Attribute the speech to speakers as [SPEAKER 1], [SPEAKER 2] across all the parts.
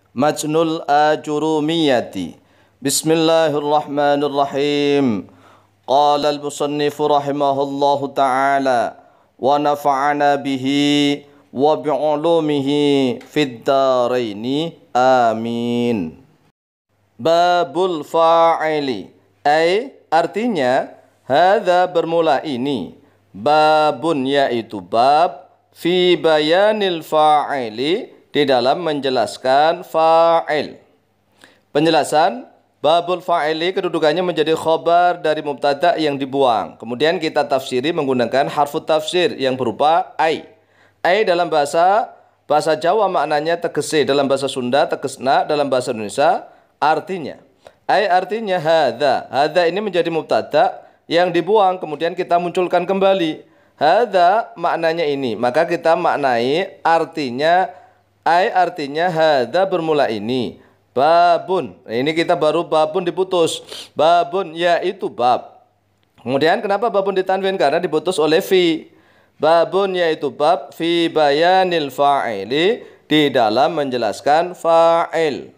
[SPEAKER 1] Majnul Ajurumiyati. Bismillahirrahmanirrahim. Qala al-musannifu rahimahullahu ta'ala wa nafa'ana bihi wa bi'ulumihi fid daraini amin. Babul fa'ili, artinya hadza bermula ini, babun yaitu bab, fi bayanil fa'ili di dalam menjelaskan fa'il. Penjelasan babul fa'ili kedudukannya menjadi khobar dari mubtada yang dibuang. Kemudian kita tafsiri menggunakan harfu tafsir yang berupa ai. Ai dalam bahasa Jawa maknanya tegese, dalam bahasa Sunda tegesna, dalam bahasa Indonesia artinya. Ai artinya hadza. Hadza ini menjadi mubtada yang dibuang, kemudian kita munculkan kembali. Hadza maknanya ini, maka kita maknai artinya ai artinya hadza bermula ini. Babun, ini kita baru babun diputus. Babun yaitu bab. Kemudian kenapa babun ditanwin? Karena diputus oleh fi. Babun yaitu bab, fi bayanil fa'ili di dalam menjelaskan fa'il.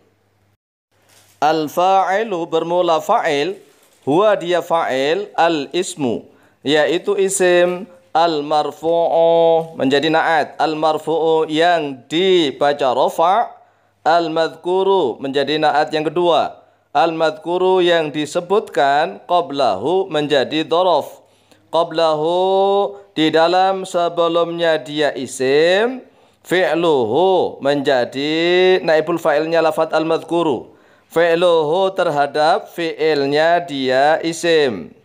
[SPEAKER 1] Al-fa'ilu bermula fa'il, huwa dia fa'il, al-ismu yaitu isim, al-marfu'u menjadi na'at, al-marfu'u yang dibaca rafa', al-madhkuru menjadi na'at yang kedua, al-madhkuru yang disebutkan qablahu menjadi dhorof. Qablahu di dalam sebelumnya dia isim, fi'luhu menjadi naibul fa'ilnya lafadz al-madhkuru. Fi'luhu terhadap fi'ilnya dia isim.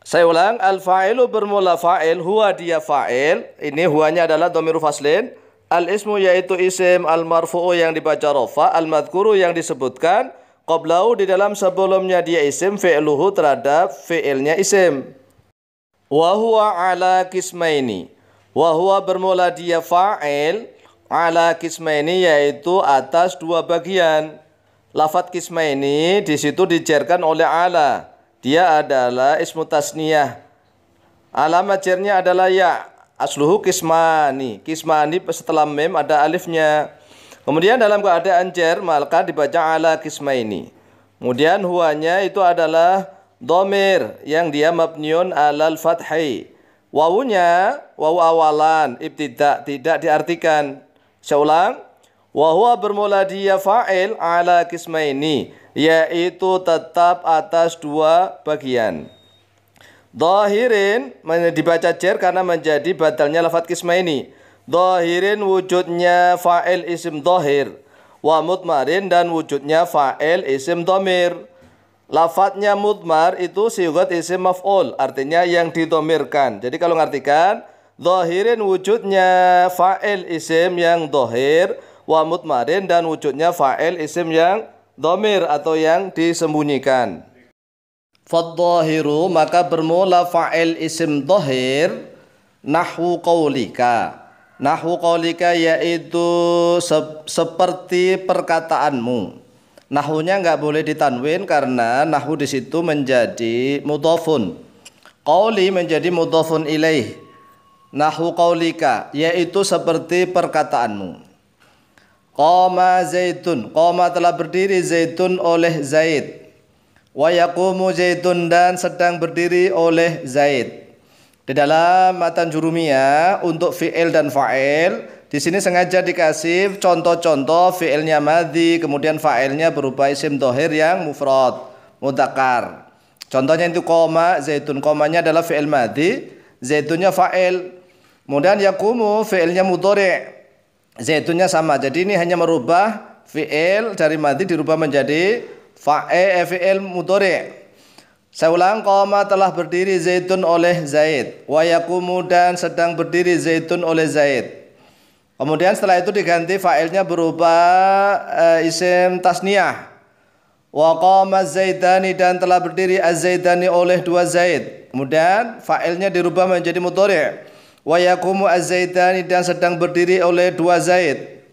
[SPEAKER 1] Saya ulang, al-fa'ilu bermula fa'il, huwa dia fa'il. Ini huwanya adalah dhamiru faslin. Al-ismu yaitu isim, al-marfu'u yang dibaca rafa, al-madhkuru yang disebutkan, qablahu di dalam sebelumnya dia isim, fi'luhu terhadap fi'ilnya isim. Wa huwa ala kismaini. Wa huwa bermula dia fa'il, ala kismaini yaitu atas dua bagian. Lafadz kismaini di situ dijerkan oleh ala. Dia adalah ismu tasniyah. Alamat jernya adalah ya. Asluhu kismani. Kismani setelah mim ada alifnya. Kemudian dalam keadaan jer maka dibaca ala kismaini. Kemudian huwanya itu adalah dhamir yang dia mabniun alal fathi. Wawunya wawu awalan ibtida tidak diartikan. Saya ulang. Wa huwa bermula dia fa'il ala kismaini yaitu tetap atas dua bagian. Dhahirin dibaca jer karena menjadi badalnya lafadz kismaini. Dhahirin wujudnya fa'il isim dhahir, wa mudmarin dan wujudnya fa'il isim dhamir. Lafadznya mudmar itu sigat isim maf'ul, artinya yang didhamirkan. Jadi kalau ngartikan dhahirin wujudnya fa'il isim yang dhahir, wa mudmarin dan wujudnya fa'il isim yang dhamir atau yang disembunyikan. Fadhahiru maka bermula fa'il isim dhahir, nahwu qaulika. Nahwu qaulika yaitu seperti perkataanmu. Nahwunya enggak boleh ditanwin karena nahwu di situ menjadi mudhafun. Qauli menjadi mudhafun ilaih. Nahwu qaulika yaitu seperti perkataanmu. Qama Zaidun, qama telah berdiri Zaidun oleh Zaid. Wa yaqumu Zaidun dan sedang berdiri oleh Zaid. Di dalam matan jurumiyah untuk fi'il dan fa'il, di sini sengaja dikasih contoh-contoh fi'ilnya madhi, kemudian fa'ilnya berupa isim dhahir yang mufrad, mudzakkar. Contohnya itu qama Zaidun, qamanya adalah fi'il madhi, Zaidunnya fa'il. Kemudian yaqumu fi'ilnya mudhari'. Zaidunnya sama, jadi ini hanya merubah fi'il dari madhi dirubah menjadi fi'il mudhari'. Saya ulang, qama telah berdiri Zaidun oleh Zaid, wa yaqumu dan sedang berdiri Zaidun oleh Zaid. Kemudian setelah itu diganti fa'ilnya berubah isim tasniyah. Wa qama Zaidani dan telah berdiri Az-Zaidani oleh dua Zaid. Kemudian fa'ilnya dirubah menjadi mudhari'. Wa yaqumu az-Zaidani dan sedang berdiri oleh dua Zaid.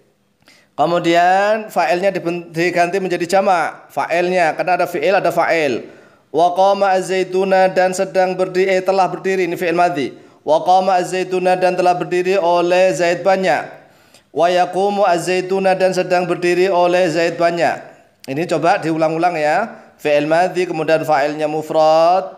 [SPEAKER 1] Kemudian fa'ilnya diganti menjadi jamak. Fa'ilnya karena ada fi'il ada fa'il. Wa qama az-Zaiduna dan sedang berdiri telah berdiri, ini fi'il madhi. Wa qama az-Zaiduna dan telah berdiri oleh Zaid banyak. Wa yaqumu az-zaituna dan sedang berdiri oleh Zaid banyak. Ini coba diulang-ulang ya. Fi'il madhi kemudian fa'ilnya mufrad,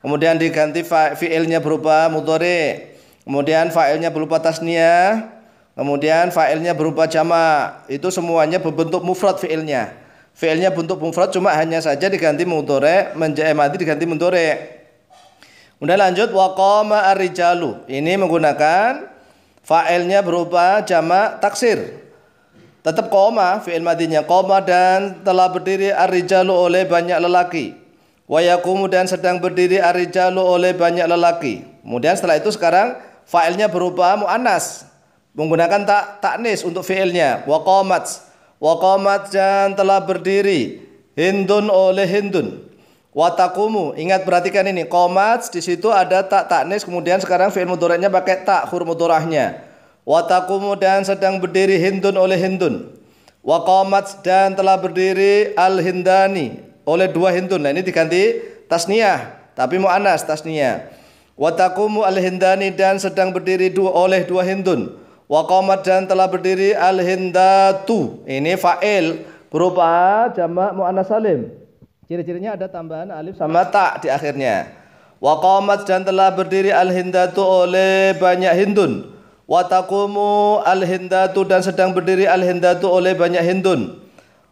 [SPEAKER 1] kemudian diganti fi'ilnya berupa mudhari, kemudian fa'ilnya berupa tasniyah, kemudian fa'ilnya berupa jamak. Itu semuanya berbentuk mufrad fi'ilnya. Fi'ilnya bentuk mufrad cuma hanya saja diganti mudhari, madhi diganti mudhari. Kemudian lanjut wa qama ar-rijalu. Ini menggunakan fa'ilnya berupa jamak taksir. Tetap qoma fi'il madhinya qoma dan telah berdiri ar-rijalu oleh banyak lelaki. Wa yaqumu dan sedang berdiri ar-rijalu oleh banyak lelaki. Kemudian setelah itu sekarang fa'ilnya berupa muannas menggunakan ta'nis untuk fi'ilnya. Wa qamat dan telah berdiri Hindun oleh Hindun. Wa taqumu, ingat perhatikan ini qamat di situ ada ta'nis kemudian sekarang fi'il mudhari'nya pakai ta huruf mudharahnya. Wa taqumu dan sedang berdiri Hindun oleh Hindun. Wa qamat dan telah berdiri al-Hindani oleh dua Hindun. Nah ini diganti tasniyah tapi muannas tasniyah. Wa taqumu al-Hindani dan sedang berdiri oleh dua Hindun. Wa qamat dan telah berdiri al-Hindatu. Ini fa'il berupa jamak muannas salim. Ciri-cirinya ada tambahan alif sama ta di akhirnya. Wa qamat dan telah berdiri al-Hindatu oleh banyak Hindun. Wa taqumu al-Hindatu dan sedang berdiri al-Hindatu oleh banyak Hindun.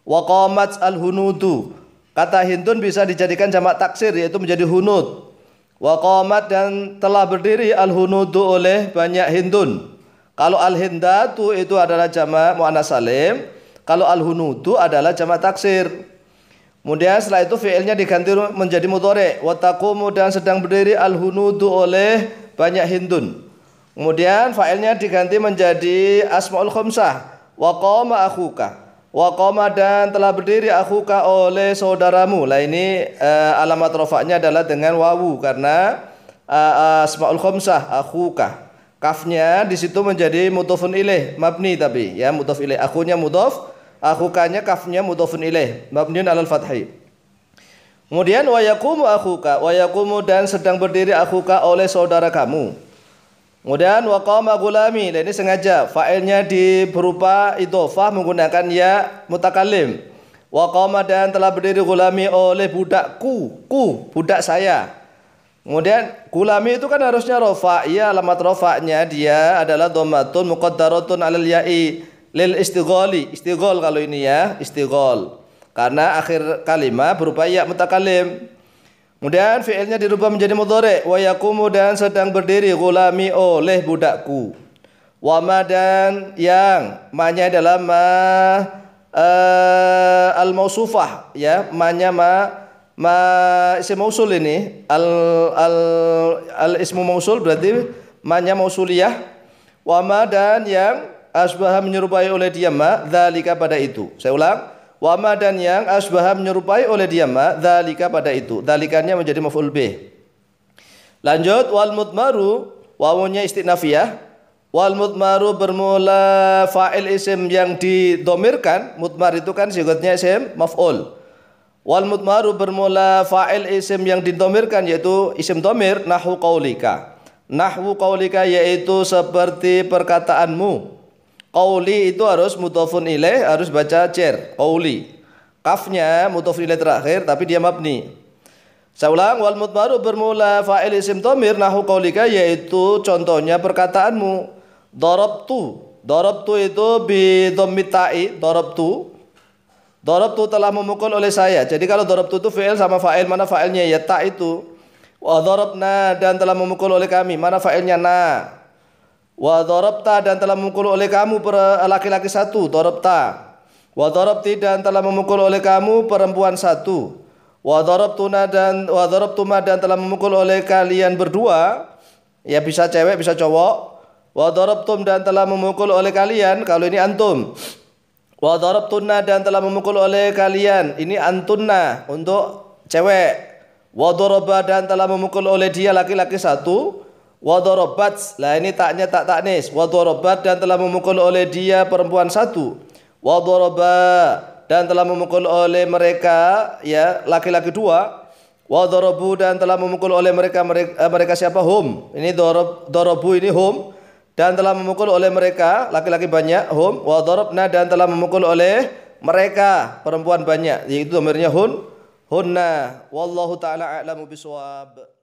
[SPEAKER 1] Wa qamat al-Hunudu. Kata Hindun bisa dijadikan jamak taksir yaitu menjadi hunud. Wa qamat dan telah berdiri al-Hunudu oleh banyak Hindun. Kalau al-Hindatu itu adalah jamak muannas salim, kalau al-Hunudu adalah jamak taksir. Kemudian setelah itu fi'ilnya diganti menjadi mudhari. Wa taqumu dan sedang berdiri al-Hunudu oleh banyak Hindun. Kemudian fa'ilnya diganti menjadi asmaul khamsah. Wa qama akhuka. Wa qama dan telah berdiri akhuka oleh saudaramu. Lah ini alamat rafa'nya adalah dengan wawu karena asmaul khamsah akhuka. Kafnya di situ menjadi mudhofun ilaih mabni tapi ya mudhof ilaih. Akhunya mudhof, akhukanya kafnya mudhofun ilaih mabniun alal fathi. Kemudian wa yaqumu akhuka. Wa yaqumu dan sedang berdiri akhuka oleh saudara kamu. Kemudian wa qama gulami, ini sengaja fa'ilnya berupa idhofah menggunakan ya mutakallim. Wa qama dan telah berdiri gulami oleh budakku, budak saya. Kemudian gulami itu kan harusnya rafa, ya alamat rafa'nya dia adalah dhammatun muqaddaratun 'alal ya'i lil istighali. Istighal kalau ini ya, istighal. Karena akhir kalimat berupa ya mutakallim. Kemudian fi'ilnya dirubah menjadi mudhari. Wa yaqumu dan sedang berdiri gulami oleh budakku. Wa ma dan yang ma-nya adalah ma al-mausufah ya, ma-nya ma isim mausul ini al ismu mausul berarti ma-nya mausuliyah. Wa ma dan yang asbaha menyerupai oleh dia ma dzalika pada itu. Saya ulang. Wa ma dan yang asbaha menyerupai oleh dia ma dzalika pada itu. Dzalikannya menjadi maf'ul bih. Lanjut wal mudmaru wawunya istinafiyah. Wal mudmaru bermula fa'il isim yang didomirkan. Mudmar itu kan sigatnya isim maf'ul. Wal mudmaru bermula fa'il isim yang didomirkan yaitu isim domir nahwu qaulika. Nahwu qaulika yaitu seperti perkataanmu. Qauli itu harus mudhofun ilaih, harus baca jar, qauli. Kafnya mudhofun ilaih terakhir tapi dia mabni. Saya ulang, wal mudmaru bermula fa'il isim dhamir nahwu qaulika yaitu contohnya perkataanmu. Darabtu itu bi dhammit ta'i, darabtu. Darabtu telah memukul oleh saya. Jadi kalau darabtu itu fi'il sama fa'il, mana fa'ilnya ya ta itu. Wa darabna dan telah memukul oleh kami, mana fa'ilnya na. Wa darabta dan telah memukul oleh kamu laki-laki satu, darabta. Wa darabti dan telah memukul oleh kamu perempuan satu. Wa darabtuma dan telah memukul oleh kalian berdua. Ya bisa cewek bisa cowok. Wa darabtum dan telah memukul oleh kalian, kalau ini antum. Wa darabtunna dan telah memukul oleh kalian, ini antunna untuk cewek. Wa daraba dan telah memukul oleh dia laki-laki satu. Wa darabat, lah ini taknya tak taknis. Wa darabat dan telah memukul oleh dia perempuan satu. Wa daraba dan telah memukul oleh mereka ya laki-laki dua. Wa darabu dan telah memukul oleh mereka siapa hum. Ini darabu ini hum dan telah memukul oleh mereka laki-laki banyak, hum, wa darabna dan telah memukul oleh mereka perempuan banyak, yaitu dhamirnya hunna. Wallahu taala a'lamu bisawab.